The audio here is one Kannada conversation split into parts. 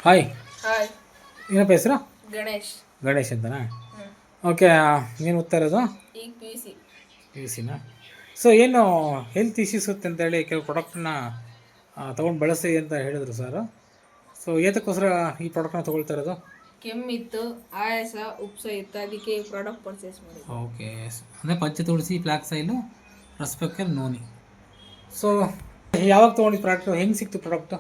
ಹಾಯ್, ಹಾಯ್, ಏನಪ್ಪ ಹೆಸರು? ಗಣೇಶ್. ಗಣೇಶ್ ಅಂತನಾ? ಓಕೆ. ಏನು ಓದ್ತಾ ಇರೋದು? ಈಗ P U C. P U ಸಿನಾ? ಸೊ ಏನು ಹೆಲ್ತ್ ಇಶ್ಯೂಸ್ ಅಂತೇಳಿ ಕೆಲವು ಪ್ರಾಡಕ್ಟನ್ನ ತೊಗೊಂಡು ಬಳಸಿ ಅಂತ ಹೇಳಿದರು ಸರ್. ಸೊ ಏತಕ್ಕೋಸ್ಕರ ಈ ಪ್ರಾಡಕ್ಟ್ನ ತೊಗೊಳ್ತಾ ಇರೋದು? ಕೆಮ್ಮಿತ್ತು, ಆಯಾಸ, ಉಪ್ಸ ಇತ್ತು, ಅದಕ್ಕೆ ಈ ಪ್ರಾಡಕ್ಟ್ ಪರ್ಚೇಸ್ ಮಾಡಿದ್ದೆ. ಓಕೆ. ಅಂದರೆ ಪಂಚ ತುಳಸಿ, ಫ್ಲಾಕ್ಸ್ ಆಯಿಲು, ರಸ್ಪೆಕ್ಕಲ್, ನೋನಿ. ಸೊ ಯಾವಾಗ ತೊಗೊಂಡು ಪ್ರಾಡಕ್ಟು ಹೆಂಗೆ ಸಿಕ್ತು ಪ್ರಾಡಕ್ಟು?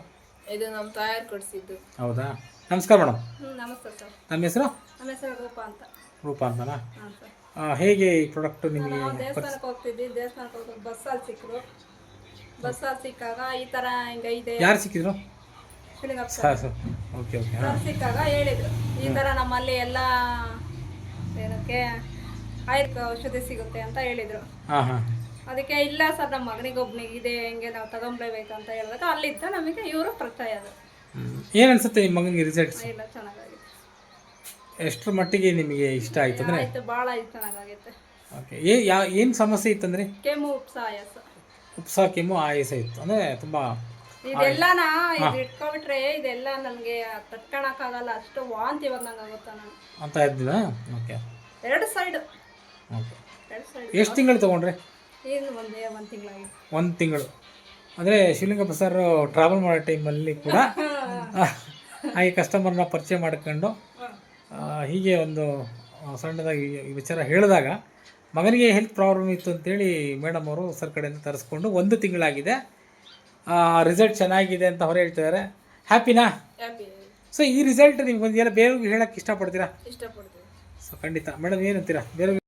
ಇದು ನಮ್ಮ ತಾಯಾರು ಕೊಡಿಸಿದ್ದು. ಹೌದಾ? ನಮಸ್ಕಾರ ಮೇಡಮ್. ನಮಸ್ತೆ ಸರ್. ನಮ್ಮ ಹೆಸರು? ನಮ್ಮ ಹೆಸರು ರೂಪಾ ಅಂತ. ರೂಪಾ ಅಂತನಾ? ಹಾಂ ಸರ್. ಹೇಗೆ ಈ ಪ್ರಾಡಕ್ಟು ನಿಮಗೆ? ನಾವು ದೇವಸ್ಥಾನಕ್ಕೆ ಹೋಗ್ತಿದ್ವಿ. ದೇವಸ್ಥಾನಕ್ಕೆ ಹೋಗಿ ಬಸ್ಸಲ್ಲಿ ಸಿಕ್ಕರು. ಬಸ್ಸಲ್ಲಿ ಸಿಕ್ಕಾಗ ಈ ಥರ ಹಿಂಗೆ ಇದೆ. ಯಾರು ಸಿಕ್ಕಿದ್ರು? ಶಿಲಿಗಪ್ಪ ಸರ್. Okay okay. ಸರ್ ಸಿಕ್ಕಾಗ ಹೇಳಿದರು, ಈ ಥರ ನಮ್ಮಲ್ಲಿ ಎಲ್ಲ ಏನಕ್ಕೆ ಆಯುರ್ವೇದ ಔಷಧಿ ಸಿಗುತ್ತೆ ಅಂತ ಹೇಳಿದರು. ಹಾಂ ಹಾಂ. ಅದಕ್ಕೆ ಇಲ್ಲ ಸರ್, ನಮ್ಮ ಮಗನಿಗೊಬ್ಬನಿಗೆ ಇದೆ, ಹೆಂಗೆ ನಾವು ತಗೊಂಡ್ಲೇಬೇಕು ಅಂತ ಹೇಳಿದಾಗ ಅಲ್ಲಿದ್ದ ನಮಗೆ ಇವರು ಪರಿಚಯ ಅದು. ಏನು ಅನ್ಸುತ್ತೆ ನಿಮ್ಮ ಮಗನಿಗೆ ರಿಸಲ್ಟ್ಸ್? ಇಲ್ಲ, ಚೆನ್ನಾಗಾಗಿದೆ. ಎಷ್ಟರ ಮಟ್ಟಿಗೆ ನಿಮಗೆ ಇಷ್ಟ ಆಯ್ತು ಅಂದರೆ? ಆಯ್ತು, ಭಾಳ ಚೆನ್ನಾಗಾಗೈತೆ. ಓಕೆ. ಏನು ಸಮಸ್ಯೆ ಇತ್ತಂದರೆ? ಕೆಮ್ಮು, ಉಪ್ಸ, ಆಯಾಸ. ಉಪ್ಸ, ಕೆಮ್ಮು, ಆಯಾಸ ಇತ್ತು ಅಂದರೆ ತುಂಬ ಇದೆಲ್ಲನ ಇದು ಇಟ್ಕೊಬಿಟ್ರೆ ಇದೆಲ್ಲ ನನಗೆ ತಟ್ಕೊಳಕ್ಕಾಗಲ್ಲ, ಅಷ್ಟು ವಾಂತಿ ಬಂದಂಗೆ ಆಗುತ್ತಾ ನಾನು ಅಂತ ಇದ್ದಿಲ್ಲ. ಓಕೆ. ಎರಡು ಸೈಡ್. ಓಕೆ. ಎರಡು ಸೈಡ್. ಎಷ್ಟು ತಿಂಗಳು ತೊಗೊಂಡ್ರೆ? ಏನು ಒಂದು ತಿಂಗಳಾಗಿದೆ. ಒಂದು ತಿಂಗಳು ಅಂದರೆ ಶಿವಲಿಂಗಪ್ಪ ಸರ್ ಟ್ರಾವೆಲ್ ಮಾಡೋ ಟೈಮಲ್ಲಿ ಕೂಡ ಹಾಗೆ ಕಸ್ಟಮರ್ನ ಪರಿಚಯ ಮಾಡ್ಕೊಂಡು ಹೀಗೆ ಒಂದು ಸಣ್ಣದಾಗಿ ಈ ವಿಚಾರ ಹೇಳಿದಾಗ ಮಗನಿಗೆ ಹೆಲ್ತ್ ಪ್ರಾಬ್ಲಮ್ ಇತ್ತು ಅಂತೇಳಿ ಮೇಡಮ್ ಅವರು ಸರ್ ಕಡೆಯಿಂದ ತರಿಸ್ಕೊಂಡು 1 ತಿಂಗಳಾಗಿದೆ. ರಿಸಲ್ಟ್ ಚೆನ್ನಾಗಿದೆ ಅಂತ ಹೊರ ಹೇಳ್ತಿದ್ದಾರೆ. ಹ್ಯಾಪಿನಾ? ಹ್ಯಾಪಿ. ಸೊ ಈ ರಿಸಲ್ಟ್ ನಿಮ್ಗೆ ಒಂದು ಬೇರೆಯವ್ರಿಗೆ ಹೇಳೋಕ್ಕೆ ಇಷ್ಟಪಡ್ತೀರಾ? ಇಷ್ಟಪಡ್ತೀನಿ. ಸೊ ಖಂಡಿತ ಮೇಡಮ್ ಏನಂತೀರಾ ಬೇರೆ?